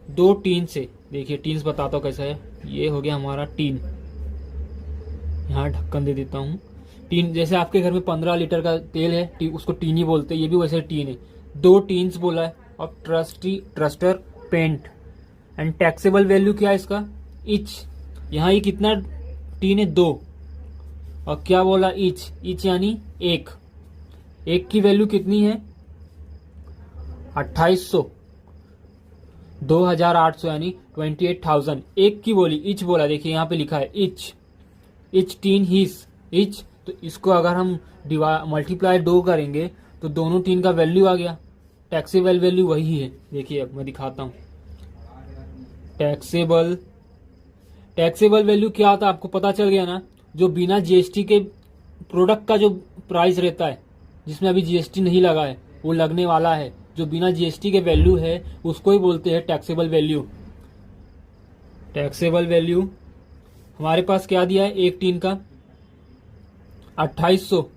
2 tin से, देखिए teens बताता हूँ कैसा है। ये हो गया हमारा टीन, यहाँ ढक्कन दे देता हूँ। टीन जैसे आपके घर में 15 लीटर का तेल है, उसको टीन ही बोलते हैं, ये भी वैसे टीन है। 2 टीन्स बोला है। और ट्रस्टर पेंट एंड टैक्सेबल वैल्यू क्या है इसका, इच। यहाँ ये कितना टीन है, 2। और क्या बोला, इच यानी एक की वैल्यू कितनी है, 2800, 2800 यानी 28,000। एक की बोली, इच बोला, देखिए यहाँ पे लिखा है इच टीन हीस इच। तो इसको अगर हम मल्टीप्लाई 2 करेंगे तो दोनों टीन का वैल्यू आ गया। टैक्सेबल वैल्यू वही है, देखिए अब मैं दिखाता हूँ। टैक्सेबल वैल्यू क्या होता है आपको पता चल गया ना, जो बिना जीएसटी के प्रोडक्ट का जो प्राइस रहता है, जिसमें अभी जीएसटी नहीं लगा है, वो लगने वाला है, जो बिना जीएसटी के वैल्यू है उसको ही बोलते हैं टैक्सेबल वैल्यू। टैक्सेबल वैल्यू हमारे पास क्या दिया है, एक टीन का 2800,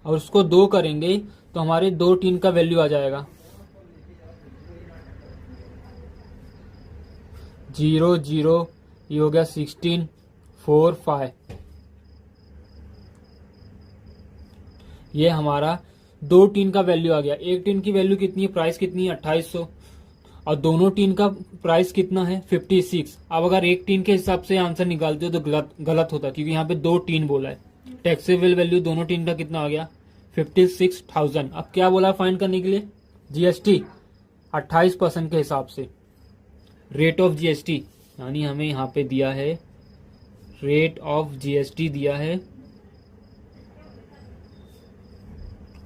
और उसको 2 करेंगे तो हमारे 2 टीन का वैल्यू आ जाएगा 00, ये हो गया 1645। ये हमारा 2 टीन का वैल्यू आ गया। एक टीन की वैल्यू कितनी है, प्राइस कितनी है 2800, और दोनों टीन का प्राइस कितना है 56। अब अगर एक टीन के हिसाब से आंसर निकालते हो तो गलत होता, क्योंकि यहाँ पे 2 टीन बोला है। टैक्सेबल वैल्यू दोनों टीन का कितना आ गया 56,000। अब क्या बोला फाइंड करने के लिए, जीएसटी 28% के हिसाब से, रेट ऑफ जीएसटी, यानी हमें यहाँ पे दिया है रेट ऑफ जीएसटी दिया है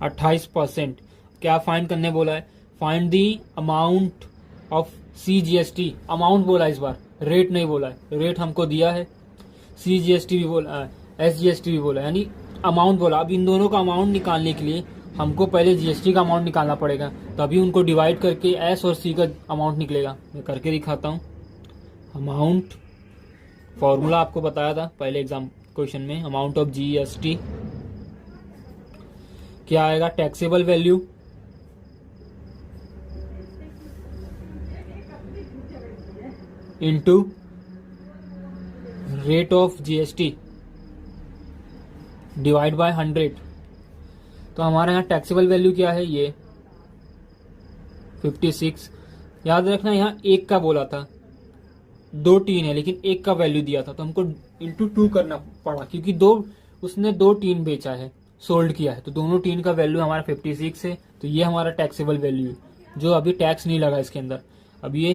28%। क्या फाइंड करने बोला है, find the amount of CGST। Amount बोला इस बार, रेट नहीं बोला है। रेट हमको दिया है, CGST भी बोला, SGST भी बोला, यानी अमाउंट बोला। अब इन दोनों का अमाउंट निकालने के लिए हमको पहले जीएसटी का अमाउंट निकालना पड़ेगा, तभी उनको डिवाइड करके एस और सी का अमाउंट निकलेगा। मैं करके दिखाता हूँ। अमाउंट फॉर्मूला आपको बताया था पहले एग्जाम क्वेश्चन में, अमाउंट ऑफ जीएसटी क्या आएगा, taxable value into rate of GST divide by 100। तो हमारे यहाँ टैक्सेबल वैल्यू क्या है, ये 56। याद रखना यहाँ एक का बोला था, 2 टीन है लेकिन एक का वैल्यू दिया था, तो हमको इंटू 2 करना पड़ा, क्योंकि उसने 2 टीन बेचा है, सोल्ड किया है, तो दोनों टीन का वैल्यू हमारा 56 है। तो ये हमारा टैक्सेबल वैल्यू है, जो अभी टैक्स नहीं लगा इसके अंदर। अब ये